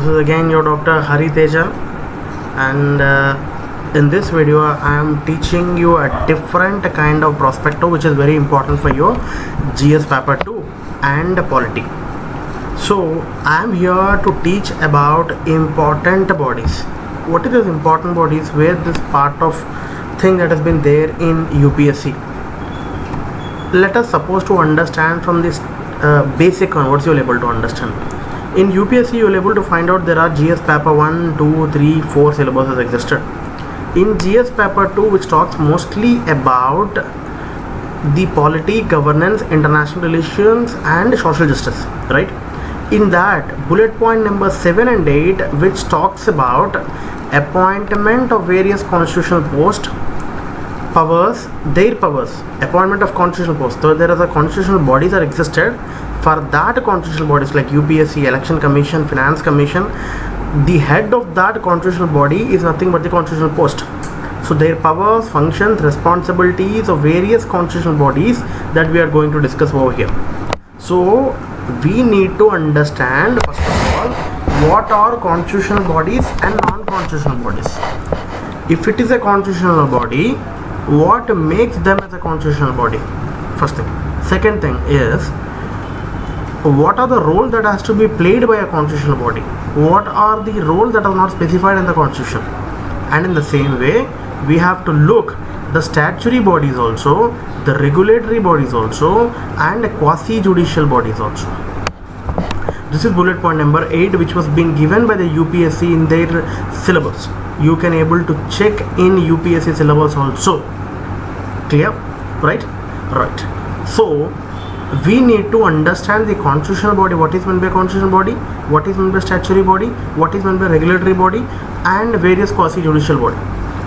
is again your Dr. Hari Teja, and in this video I am teaching you a different kind of prospective which is very important for your GS paper 2 and polity. So I am here to teach about important bodies. What is this important bodies? Where this part of thing that has been there in UPSC. Let us suppose to understand from this basic concepts you will able to understand. In UPSC you will able to find out there are GS paper 1, 2, 3, 4 syllabuses existed. In GS paper 2, which talks mostly about the polity, governance, international relations and social justice, right? In that, bullet point number 7 and 8, which talks about appointment of various constitutional posts, their powers, appointment of constitutional posts. So there are the constitutional bodies are existed. For that constitutional bodies like UPSC, Election Commission, Finance Commission, the head of that constitutional body is nothing but the constitutional post. So their powers, functions, responsibilities of various constitutional bodies that we are going to discuss over here. So we need to understand first of all what are constitutional bodies and non-constitutional bodies. If it is a constitutional body, what makes them as a constitutional body? First thing. Second thing is, what are the roles that has to be played by a constitutional body? What are the roles that are not specified in the constitution? And in the same way, we have to look the statutory bodies also, the regulatory bodies also, and quasi-judicial bodies also. This is bullet point number 8, which was being given by the UPSC in their syllabus. You can able to check in UPSC syllabus also. Clear? Right? Right. So we need to understand the constitutional body. What is meant by constitutional body? What is meant by statutory body? What is meant by regulatory body? And various quasi-judicial body.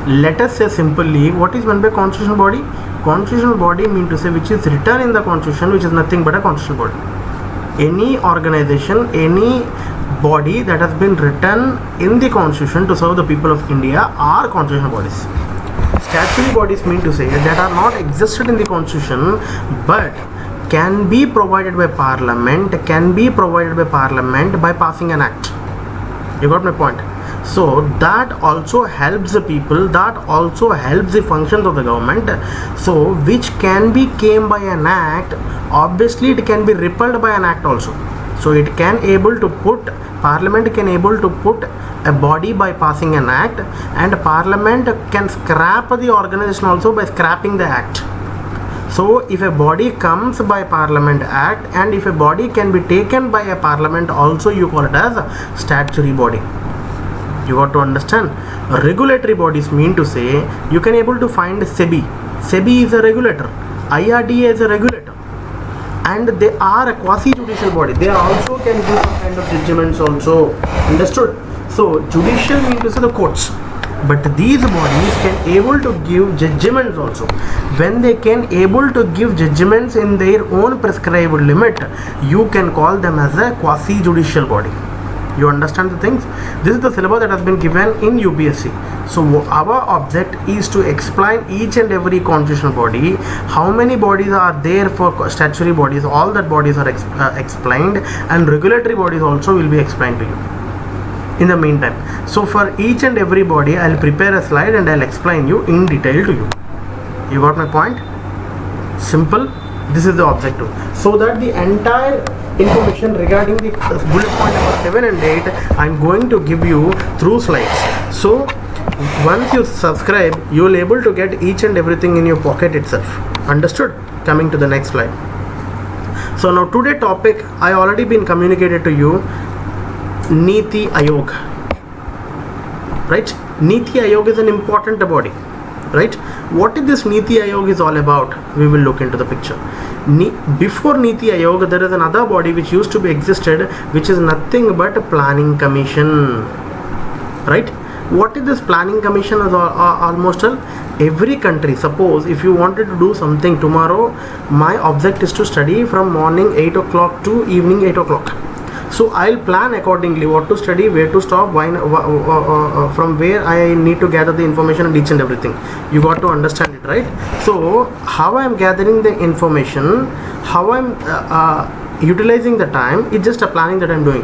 Let us say simply what is meant by constitutional body. Constitutional body mean to say which is written in the constitution, which is nothing but a constitutional body. Any organization, any body that has been written in the constitution to serve the people of India are constitutional bodies. Statutory bodies mean to say that are not existed in the constitution but can be provided by parliament, by passing an act. You got my point? So that also helps the people, that also helps the functions of the government. So which can be came by an act, obviously it can be repelled by an act also. So it can able to put, parliament can able to put a body by passing an act, and parliament can scrap the organization also by scrapping the act. So if a body comes by parliament act, and if a body can be taken by a parliament also, you call it as a statutory body. You got to understand. Regulatory bodies mean to say you can able to find SEBI. SEBI is a regulator, IRDA is a regulator, and they are a quasi-judicial body. They also can do some kind of judgments also. Understood? So judicial means to say the courts, but these bodies can able to give judgments also. When they can able to give judgments in their own prescribed limit, you can call them as a quasi-judicial body. You understand the things? This is the syllabus that has been given in UPSC. So our object is to explain each and every constitutional body. How many bodies are there for statutory bodies? All that bodies are explained, and regulatory bodies also will be explained to you in the meantime. So for each and every body I will prepare a slide and I will explain you in detail to you. You got my point? Simple. This is the objective, so that the entire information regarding the bullet point number 7 and 8 I am going to give you through slides. So once you subscribe, you will able to get each and everything in your pocket itself. Understood? Coming to the next slide. So now today topic I already been communicated to you. NITI Aayog, right? NITI Aayog is an important body, right? What is this NITI Aayog is all about? We will look into the picture. Before NITI Aayog, there is another body which used to be existed, which is nothing but a planning commission, right? What is this planning commission? Is almost every country. Suppose if you wanted to do something tomorrow, my object is to study from morning 8 o'clock to evening 8 o'clock. So I'll plan accordingly what to study, where to stop, from where I need to gather the information and each and everything. You got to understand it, right? So how I am gathering the information, how I am utilizing the time, is just a planning that I am doing.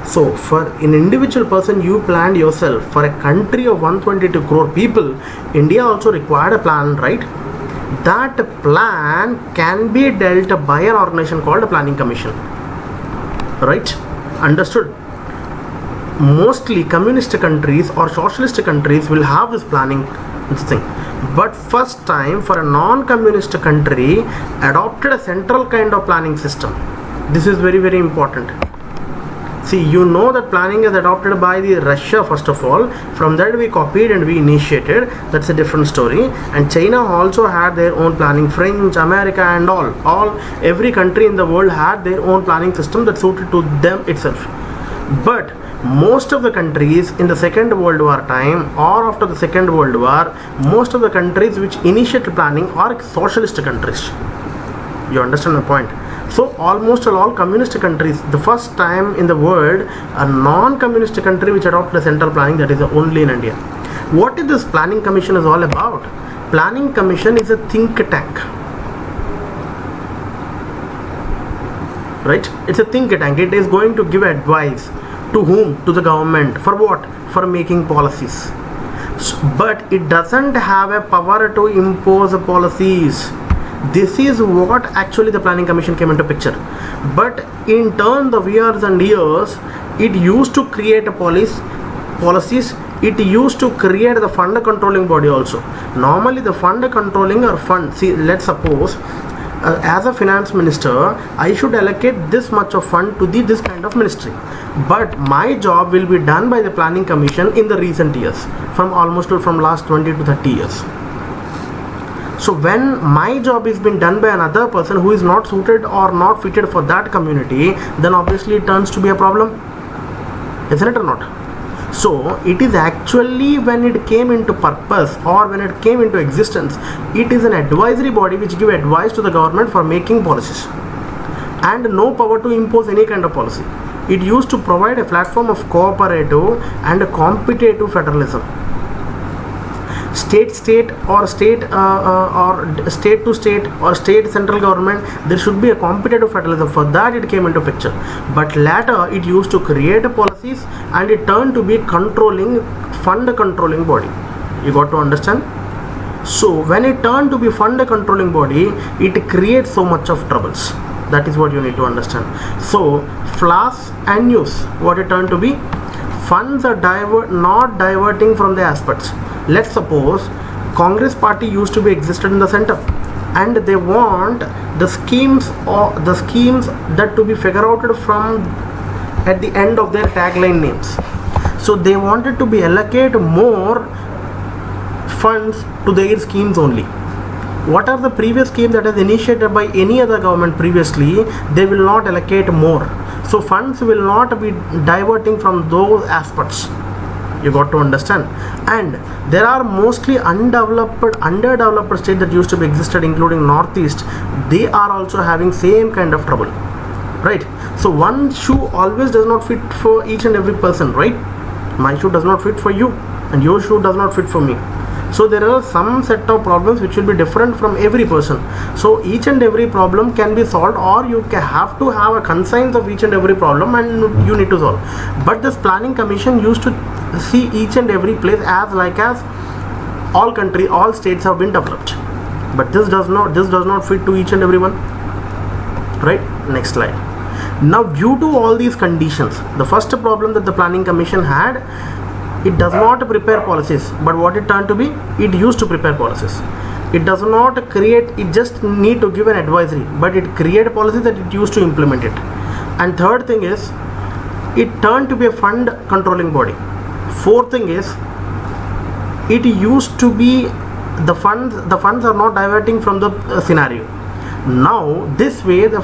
So for an individual person, you planned yourself. For a country of 122 crore people, India also required a plan, right? That plan can be dealt by an organization called a planning commission, right? Understood? Mostly communist countries or socialist countries will have this planning thing, but first time for a non-communist country adopted a central kind of planning system. This is very, very important. See, you know that planning is adopted by the Russia first of all. From that we copied and we initiated. That's a different story. And China also had their own planning. French, America, and every country in the world had their own planning system that suited to them itself. But most of the countries in the Second World War time or after the Second World War, most of the countries which initiated planning are socialist countries. You understand the point? So almost all communist countries, the first time in the world, a non-communist country which adopted a central planning, that is only in India. What is this planning commission is all about? Planning commission is a think tank, right? It's a think tank. It is going to give advice to whom? To the government. For what? For making policies. But it doesn't have a power to impose policies. This is what actually the planning commission came into picture. But in turn of years and years, it used to create a policies. It used to create the fund controlling body also. Normally the fund controlling or fund, see, let's suppose as a finance minister, I should allocate this much of fund to this kind of ministry. But my job will be done by the planning commission in the recent years, from last 20 to 30 years. So when my job is being done by another person who is not suited or not fitted for that community, then obviously it turns to be a problem, isn't it or not? So it is actually, when it came into purpose or when it came into existence, it is an advisory body which give advice to the government for making policies and no power to impose any kind of policy. It used to provide a platform of cooperative and competitive federalism. State to state or state central government, there should be a competitive federalism. For that it came into picture. But later it used to create policies and it turned to be fund controlling body. You got to understand? So when it turned to be fund controlling body, it creates so much of troubles. That is what you need to understand. So flaws and news, what it turned to be, funds are not diverting from the aspects. Let's suppose Congress party used to be existed in the center and they want the schemes that to be figured out from at the end of their tagline names. So they wanted to be allocate more funds to their schemes only. What are the previous schemes that is initiated by any other government previously, they will not allocate more. So funds will not be diverting from those aspects. You got to understand. And there are mostly underdeveloped states that used to be existed, including Northeast. They are also having same kind of trouble, right? So one shoe always does not fit for each and every person, right? My shoe does not fit for you and your shoe does not fit for me. So there are some set of problems which will be different from every person. So each and every problem can be solved, or you have to have a conscience of each and every problem and you need to solve. But this planning commission used to see each and every place as all states have been developed. But this does not fit to each and everyone, right? Next slide. Now due to all these conditions, the first problem that the planning commission had, it does not prepare policies, but what it turned to be, it used to prepare policies. It does not create, it just need to give an advisory, but it create policies that it used to implement it. And third thing is, it turned to be a fund controlling body. Fourth thing is, it used to be the funds are not diverting from the scenario. Now this way the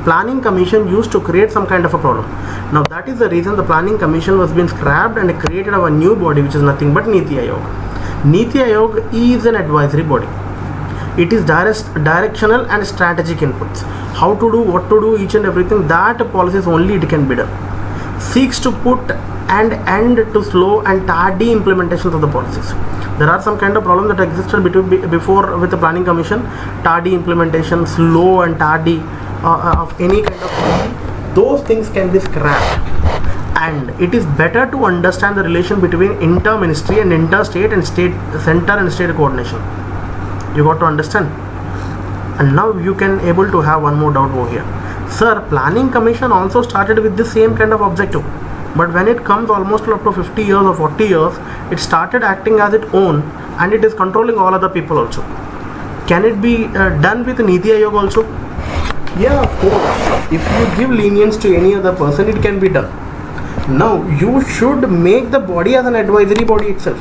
planning commission used to create some kind of a problem. Now that is the reason the planning commission was being scrapped and created a new body which is nothing but NITI Aayog. NITI Aayog is an advisory body. It is directional and strategic inputs. How to do, what to do, each and everything, that policies only it can be done. Seeks to put an end to slow and tardy implementations of the policies. There are some kind of problems that existed before with the planning commission. Tardy implementation, slow and tardy of any kind of policy. Those things can be scrapped. And it is better to understand the relation between inter-ministry and interstate and state center and state coordination. You got to understand. And now you can able to have one more doubt over here. Sir, Planning Commission also started with the same kind of objective, but when it comes almost up to 50 years or 40 years, it started acting as its own, and it is controlling all other people also. Can it be done with NITI Aayog also? Yeah, of course. If you give lenience to any other person, it can be done. Now, you should make the body as an advisory body itself.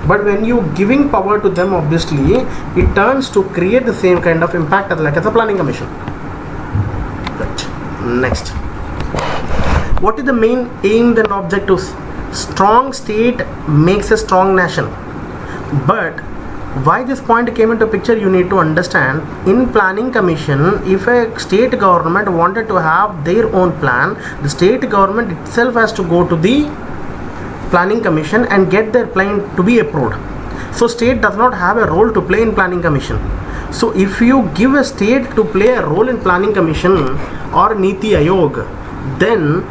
But when you giving power to them, obviously, it turns to create the same kind of impact as like as a Planning Commission. Right. Next. What is the main aims and objectives? Strong state makes a strong nation. But why this point came into picture, you need to understand. In Planning Commission, if a state government wanted to have their own plan, the state government itself has to go to the Planning Commission and get their plan to be approved. So state does not have a role to play in Planning Commission. So if you give a state to play a role in Planning Commission or NITI Aayog, then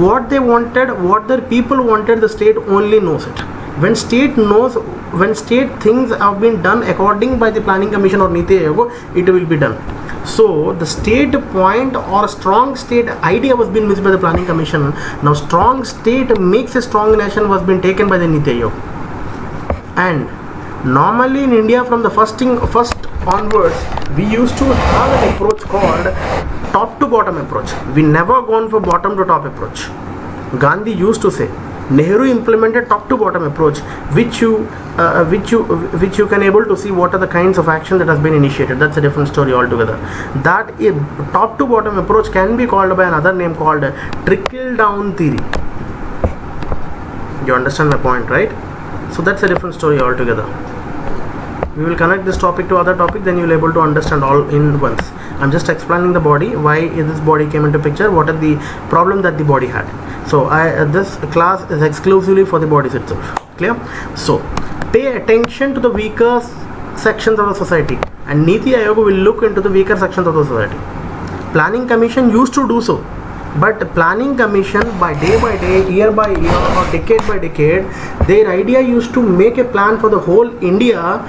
what they wanted, what the people wanted, the state only knows it. When state knows, when state things have been done according by the Planning Commission or NITI Aayog, it will be done. So the state point or strong state idea was being missed by the Planning Commission. Now strong state makes a strong nation was being taken by the NITI Aayog. And normally in India, from the first onwards, we used to have an approach called top to bottom approach. We never gone for bottom to top approach. Gandhi used to say, Nehru implemented top to bottom approach, which you can able to see what are the kinds of action that has been initiated. That's a different story altogether. That top to bottom approach can be called by another name called trickle down theory. You understand my point, right? So that's a different story altogether. We will connect this topic to other topic, then you will able to understand all in once. I'm just explaining the body, why this body came into picture, what are the problem that the body had. So this class is exclusively for the bodies itself. Clear? So pay attention to the weaker sections of the society, and NITI Aayog will look into the weaker sections of the society. Planning Commission used to do so, but Planning Commission by day, year by year, or decade by decade, their idea used to make a plan for the whole India.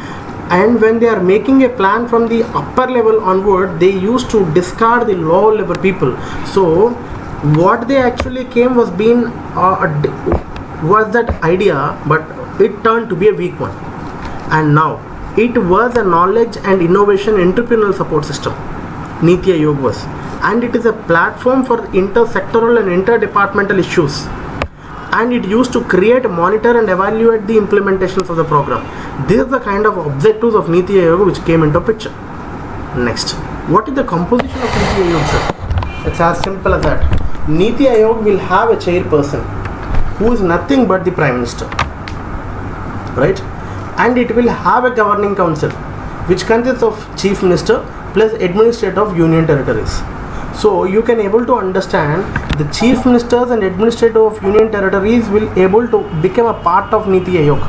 And when they are making a plan from the upper level onward, they used to discard the lower level people. So what they actually came was was that idea, but it turned to be a weak one. And now it was a knowledge and innovation entrepreneurial support system. NITI Aayog was, and it is a platform for intersectoral and interdepartmental issues. And it used to create, monitor and evaluate the implementations of the program. This is the kind of objectives of NITI Aayog which came into picture. Next, what is the composition of NITI Aayog, sir? It's as simple as that. NITI Aayog will have a chairperson who is nothing but the Prime Minister, right? And it will have a governing council which consists of Chief Minister plus Administrator of Union Territories. So you can able to understand the Chief Ministers and Administrator of Union Territories will able to become a part of NITI Aayog.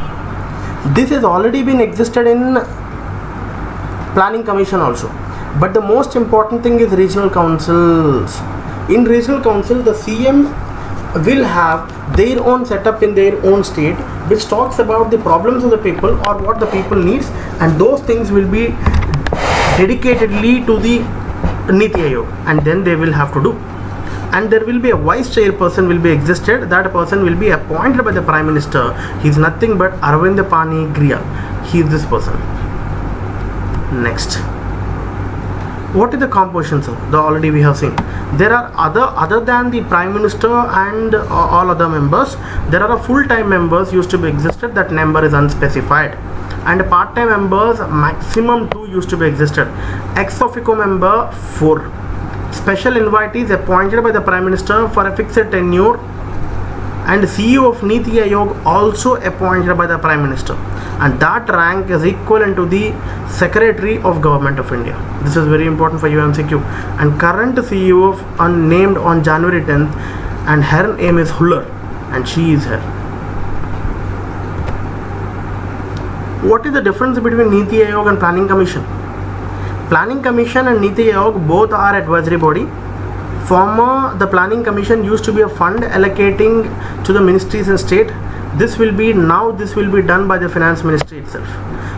This has already been existed in Planning Commission also. But the most important thing is regional councils. In regional council, the CM will have their own setup in their own state, which talks about the problems of the people or what the people needs, and those things will be dedicatedly to the NITI Aayog, and then they will have to do. And there will be a vice chairperson will be existed. That person will be appointed by the Prime Minister. He is nothing but Arvind Pani Griya. He is this person. Next, what is the composition, sir? Already we have seen. There are other than the Prime Minister and all other members, there are full-time members used to be existed. That number is unspecified. And part-time members, maximum 2 used to be existed. Ex officio member 4. Special invitees appointed by the Prime Minister for a fixed tenure, and CEO of NITI Aayog also appointed by the Prime Minister, and that rank is equivalent to the Secretary of Government of India. This is very important for UMCQ. And current CEO of named on January 10th, and her name is Huller, and she is here. What is the difference between NITI Aayog and Planning Commission? Planning Commission and NITI Aayog both are advisory body Former, the planning commission used to be a fund allocating to the ministries and state. This will be done by the finance ministry itself.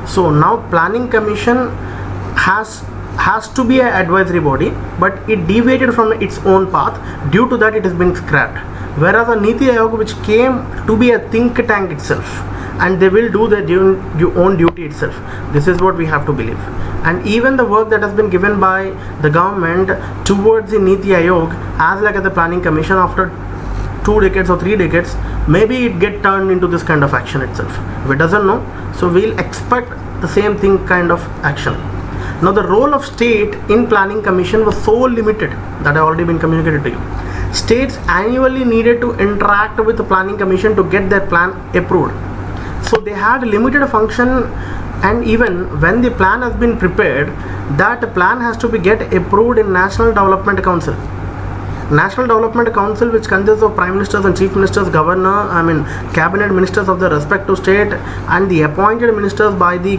So now planning commission has to be an advisory body, but it deviated from its own path. Due to that, it has been scrapped. Whereas a NITI Aayog, which came to be a think tank itself, and they will do their own duty itself. This is what we have to believe. And even the work that has been given by the government towards the NITI Aayog as like the planning commission, after 2 decades or 3 decades, maybe it get turned into this kind of action itself. We doesn't know, so we'll expect the same thing kind of action. Now the role of state in planning commission was so limited that I already been communicated to you. States annually needed to interact with the planning commission to get their plan approved. So they had limited function, and even when the plan has been prepared, that plan has to be get approved in National Development Council. National Development Council, which consists of prime ministers and chief ministers, cabinet ministers of the respective state, and the appointed ministers by the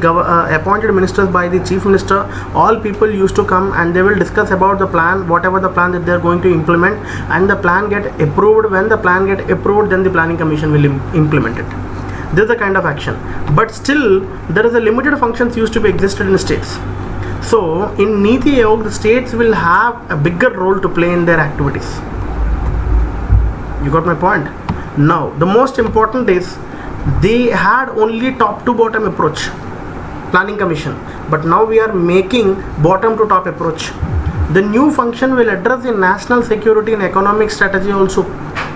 chief minister. All people used to come and they will discuss about the plan, whatever the plan that they are going to implement, and the plan get approved. When the plan get approved, then the planning commission will implement it. This is a kind of action, but still there is a limited functions used to be existed in states. So in NITI Aayog, the states will have a bigger role to play in their activities. You got my point? Now the most important is they had only top to bottom approach, planning commission, but now we are making bottom to top approach. The new function will address the national security and economic strategy also.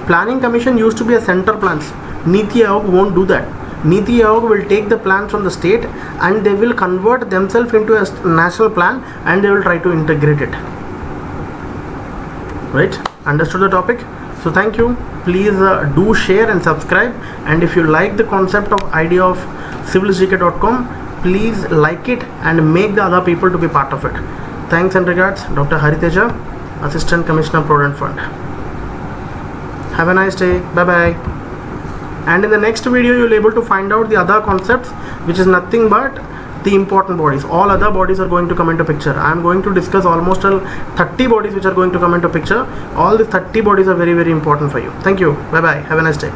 Planning commission used to be a center plans. NITI Aayog won't do that. NITI Aayog will take the plans from the state and they will convert themselves into a national plan, and they will try to integrate it. Right? Understood the topic? So thank you. Please do share and subscribe, and if you like the concept of idea of civilgk.com, please like it and make the other people to be part of it. Thanks and regards, Dr. Teja, Assistant Commissioner Provident Fund. Have a nice day. Bye bye. And in the next video, you will be able to find out the other concepts, which is nothing but the important bodies. All other bodies are going to come into picture. I am going to discuss almost 30 bodies which are going to come into picture. All the 30 bodies are very, very important for you. Thank you. Bye bye. Have a nice day.